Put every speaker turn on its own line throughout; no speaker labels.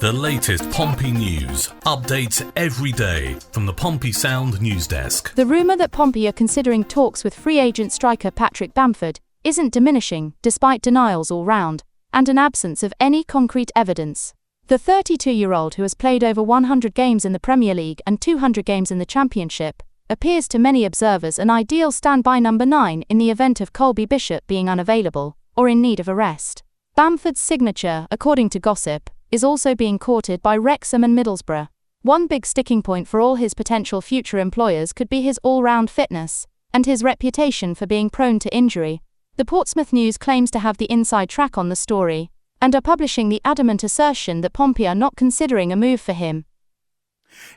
The latest Pompey news, updates every day from the Pompey Sound news desk.
The rumour that Pompey are considering talks with free agent striker Patrick Bamford isn't diminishing, despite denials all round, and an absence of any concrete evidence. The 32-year-old, who has played over 100 games in the Premier League and 200 games in the Championship, appears to many observers an ideal standby number 9 in the event of Colby Bishop being unavailable or in need of a rest. Bamford's signature, according to gossip, is also being courted by Wrexham and Middlesbrough. One big sticking point for all his potential future employers could be his all-round fitness and his reputation for being prone to injury. The Portsmouth News claims to have the inside track on the story and are publishing the adamant assertion that Pompey are not considering a move for him.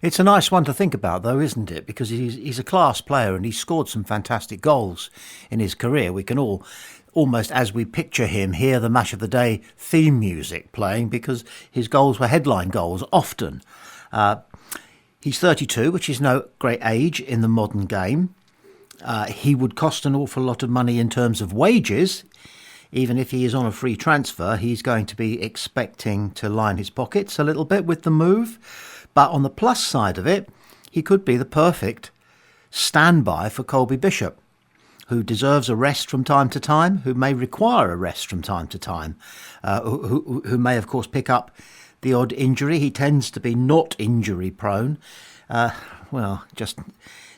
It's a nice one to think about, though, isn't it? Because he's a class player and he's scored some fantastic goals in his career. We can all, almost as we picture him, hear the Match of the Day theme music playing because his goals were headline goals often. He's 32, which is no great age in the modern game. He would cost an awful lot of money in terms of wages. Even if he is on a free transfer, he's going to be expecting to line his pockets a little bit with the move. But on the plus side of it, he could be the perfect standby for Colby Bishop, who deserves a rest from time to time, who may require a rest from time to time, who may, of course, pick up the odd injury. He tends to be not injury prone, just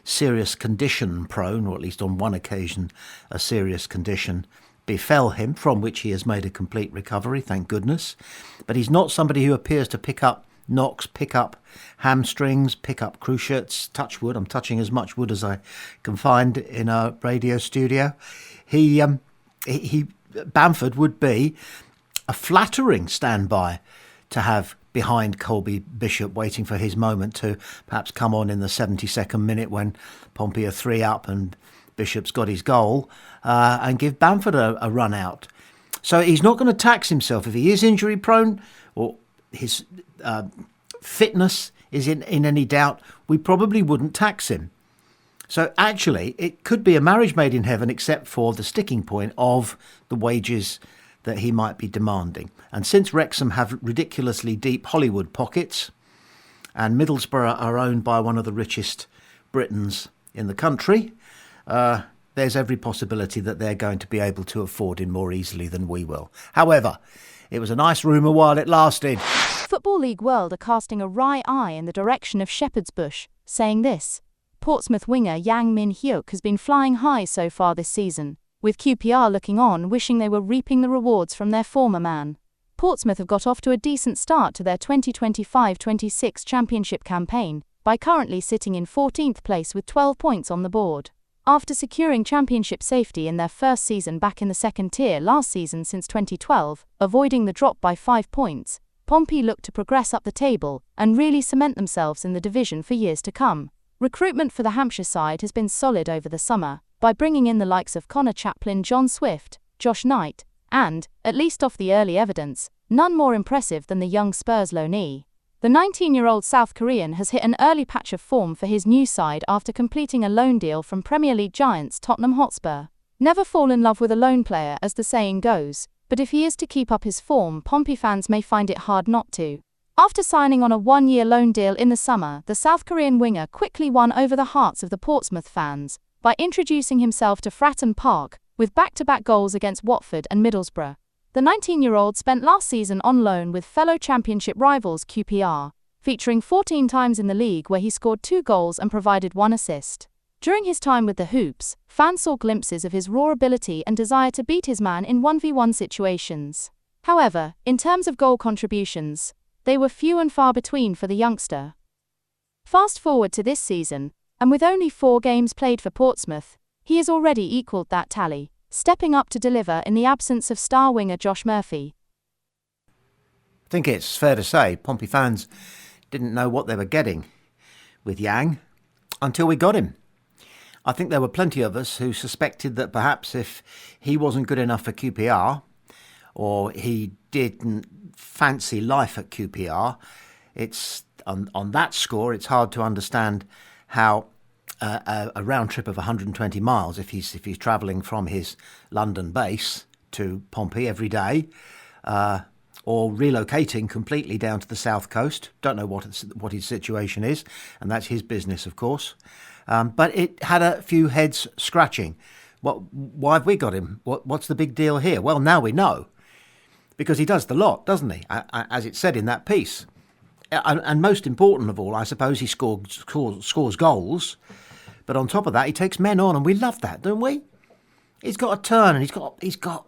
serious condition prone, or at least on one occasion a serious condition befell him, from which he has made a complete recovery, thank goodness. But he's not somebody who appears to pick up knocks, pick up hamstrings, pick up cruciates, touch wood. I'm touching as much wood as I can find in a radio studio. Bamford would be a flattering standby to have behind Colby Bishop, waiting for his moment to perhaps come on in the 72nd minute when Pompey are 3 up and Bishop's got his goal, and give Bamford a run out. So he's not going to tax himself if he is injury prone or his fitness is in any doubt. We probably wouldn't tax him. So actually, it could be a marriage made in heaven, except for the sticking point of the wages that he might be demanding. And since Wrexham have ridiculously deep Hollywood pockets, and Middlesbrough are owned by one of the richest Britons in the country, there's every possibility that they're going to be able to afford him more easily than we will. However, it was a nice rumour while it lasted.
Football League World are casting a wry eye in the direction of Shepherd's Bush, saying this: Portsmouth winger Yang Min-hyuk has been flying high so far this season, with QPR looking on, wishing they were reaping the rewards from their former man. Portsmouth have got off to a decent start to their 2025-26 Championship campaign, by currently sitting in 14th place with 12 points on the board. After securing championship safety in their first season back in the second tier last season since 2012, avoiding the drop by 5 points, Pompey look to progress up the table and really cement themselves in the division for years to come. Recruitment for the Hampshire side has been solid over the summer, by bringing in the likes of Connor Chaplin, John Swift, Josh Knight, and, at least off the early evidence, none more impressive than the young Spurs loanee. The 19-year-old South Korean has hit an early patch of form for his new side after completing a loan deal from Premier League giants Tottenham Hotspur. Never fall in love with a loan player, as the saying goes, but if he is to keep up his form, Pompey fans may find it hard not to. After signing on a 1-year loan deal in the summer, the South Korean winger quickly won over the hearts of the Portsmouth fans by introducing himself to Fratton Park with back-to-back goals against Watford and Middlesbrough. The 19-year-old spent last season on loan with fellow championship rivals QPR, featuring 14 times in the league where he scored 2 goals and provided 1 assist. During his time with the Hoops, fans saw glimpses of his raw ability and desire to beat his man in 1v1 situations. However, in terms of goal contributions, they were few and far between for the youngster. Fast forward to this season, and with only 4 games played for Portsmouth, he has already equalled that tally, stepping up to deliver in the absence of star winger Josh Murphy.
I think it's fair to say Pompey fans didn't know what they were getting with Yang until we got him. I think there were plenty of us who suspected that perhaps if he wasn't good enough for QPR, or he didn't fancy life at QPR, it's on that score, it's hard to understand how a round trip of 120 miles, if he's travelling from his London base to Pompey every day, or relocating completely down to the south coast. Don't know what his situation is, and that's his business, of course. But it had a few heads scratching. Why have we got him? What's the big deal here? Well, now we know. Because he does the lot, doesn't he? As it said in that piece. And most important of all, I suppose, he scores goals. But on top of that, he takes men on, and we love that, don't we? He's got a turn, and he's got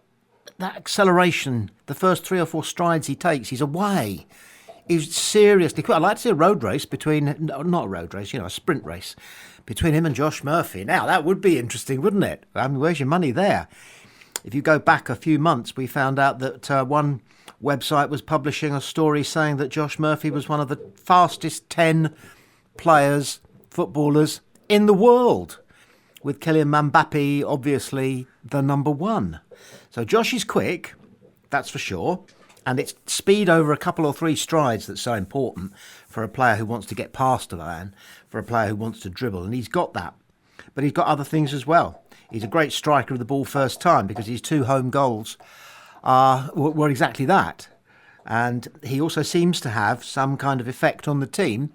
that acceleration. The first 3 or 4 strides he takes, he's away. He's seriously quick. I'd like to see a road race not a road race, a sprint race between him and Josh Murphy. Now, that would be interesting, wouldn't it? I mean, where's your money there? If you go back a few months, we found out that one website was publishing a story saying that Josh Murphy was one of the fastest 10 footballers in the world, with Kylian Mbappe obviously the number 1. So Josh is quick, that's for sure, and it's speed over a couple or 3 strides that's so important for a player who wants to get past a man, for a player who wants to dribble, and he's got that. But he's got other things as well. He's a great striker of the ball first time, because his 2 home goals were exactly that. And he also seems to have some kind of effect on the team,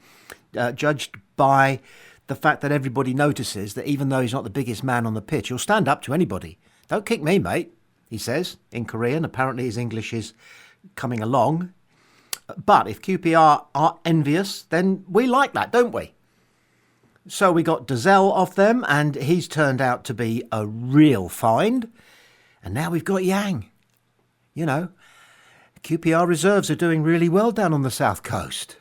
judged by the fact that everybody notices that even though he's not the biggest man on the pitch, he'll stand up to anybody. Don't kick me, mate, he says in Korean. Apparently his English is coming along. But if QPR are envious, then we like that, don't we? So we got Dazelle off them, and he's turned out to be a real find. And now we've got Yang. QPR reserves are doing really well down on the south coast.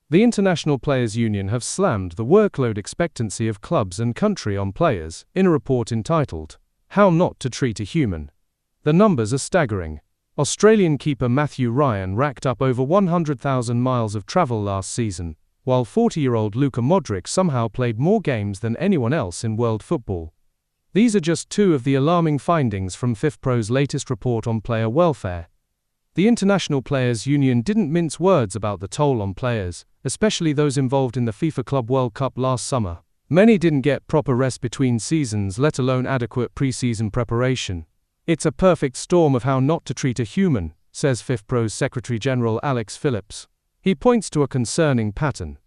The International Players Union have slammed the workload expectancy of clubs and country on players in a report entitled, How Not to Treat a Human. The numbers are staggering. Australian keeper Matthew Ryan racked up over 100,000 miles of travel last season, while 40-year-old Luka Modric somehow played more games than anyone else in world football. These are just 2 of the alarming findings from FIFPro's latest report on player welfare. The International Players Union didn't mince words about the toll on players, especially those involved in the FIFA Club World Cup last summer. Many didn't get proper rest between seasons, let alone adequate pre-season preparation. It's a perfect storm of how not to treat a human, says FIFPro's Secretary-General Alex Phillips. He points to a concerning pattern.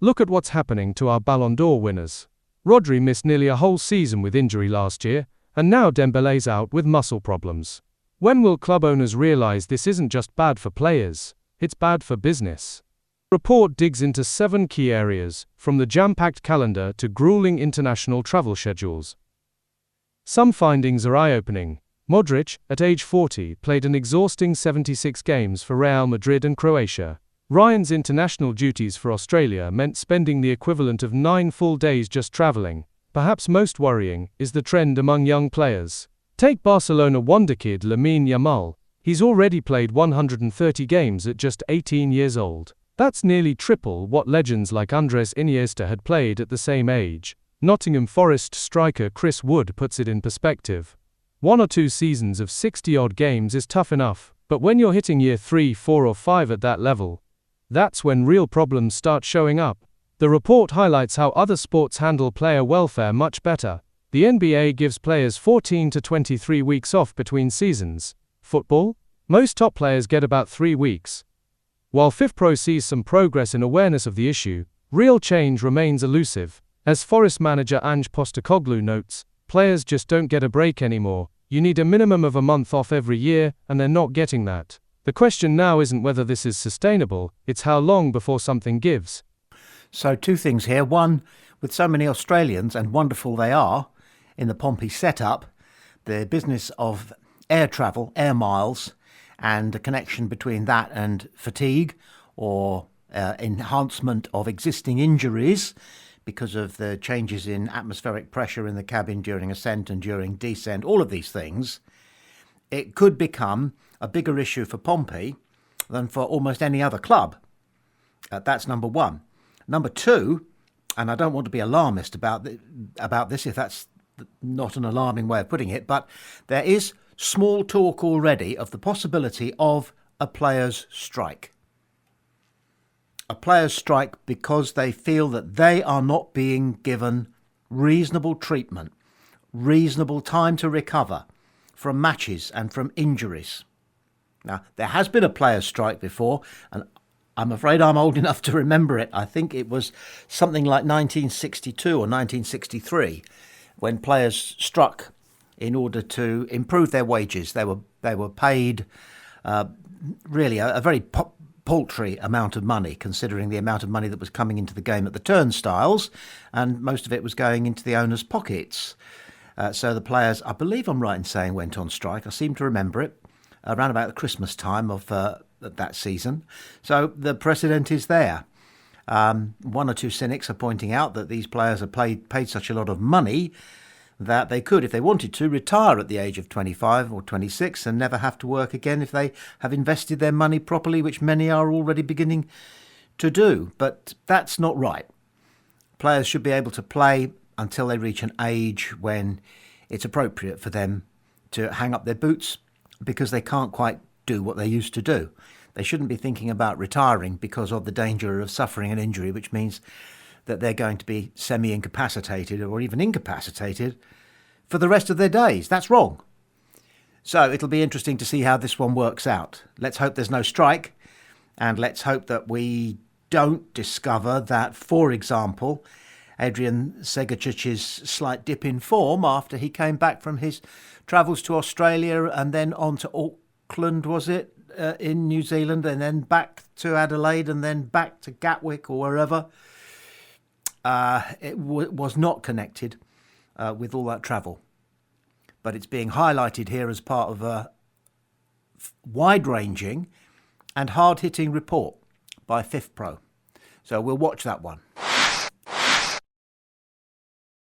Look at what's happening to our Ballon d'Or winners. Rodri missed nearly a whole season with injury last year, and now Dembele's out with muscle problems. When will club owners realize this isn't just bad for players, it's bad for business? The report digs into 7 key areas, from the jam-packed calendar to grueling international travel schedules. Some findings are eye-opening. Modric, at age 40, played an exhausting 76 games for Real Madrid and Croatia. Ryan's international duties for Australia meant spending the equivalent of 9 full days just travelling. Perhaps most worrying is the trend among young players. Take Barcelona wonderkid Lamine Yamal. He's already played 130 games at just 18 years old. That's nearly triple what legends like Andres Iniesta had played at the same age. Nottingham Forest striker Chris Wood puts it in perspective. 1 or 2 seasons of 60-odd games is tough enough, but when you're hitting year 3, 4 or 5 at that level, that's when real problems start showing up. The report highlights how other sports handle player welfare much better. The NBA gives players 14 to 23 weeks off between seasons. Football? Most top players get about 3 weeks. While FIFPro sees some progress in awareness of the issue, real change remains elusive. As Forest manager Ange Postecoglou notes, players just don't get a break anymore. You need a minimum of a month off every year, and they're not getting that. The question now isn't whether this is sustainable, it's how long before something gives.
So 2 things here. One, with so many Australians, and wonderful they are, in the Pompey setup, the business of air travel, air miles, and the connection between that and fatigue or enhancement of existing injuries because of the changes in atmospheric pressure in the cabin during ascent and during descent, all of these things, it could become a bigger issue for Pompey than for almost any other club. That's number 1. Number 2, and I don't want to be alarmist about this, if that's not an alarming way of putting it, but there is small talk already of the possibility of a players' strike. A players' strike because they feel that they are not being given reasonable treatment, reasonable time to recover from matches and from injuries. Now, there has been a players' strike before, and I'm afraid I'm old enough to remember it. I think it was something like 1962 or 1963 when players struck in order to improve their wages. They were paid really a very paltry amount of money, considering the amount of money that was coming into the game at the turnstiles, and most of it was going into the owners' pockets. So the players, I believe I'm right in saying, went on strike. I seem to remember it around about the Christmas time of that season. So the precedent is there. One or two cynics are pointing out that these players are paid such a lot of money that they could, if they wanted to, retire at the age of 25 or 26 and never have to work again if they have invested their money properly, which many are already beginning to do. But that's not right. Players should be able to play until they reach an age when it's appropriate for them to hang up their boots, because they can't quite do what they used to do. They shouldn't be thinking about retiring because of the danger of suffering an injury, which means that they're going to be semi-incapacitated or even incapacitated for the rest of their days. That's wrong. So it'll be interesting to see how this one works out. Let's hope there's no strike, and let's hope that we don't discover that, for example, Adrian Segacic's slight dip in form after he came back from his travels to Australia and then on to Auckland, was it, in New Zealand, and then back to Adelaide and then back to Gatwick or wherever, it was not connected with all that travel. But it's being highlighted here as part of a wide-ranging and hard-hitting report by FIFPro. So we'll watch that one.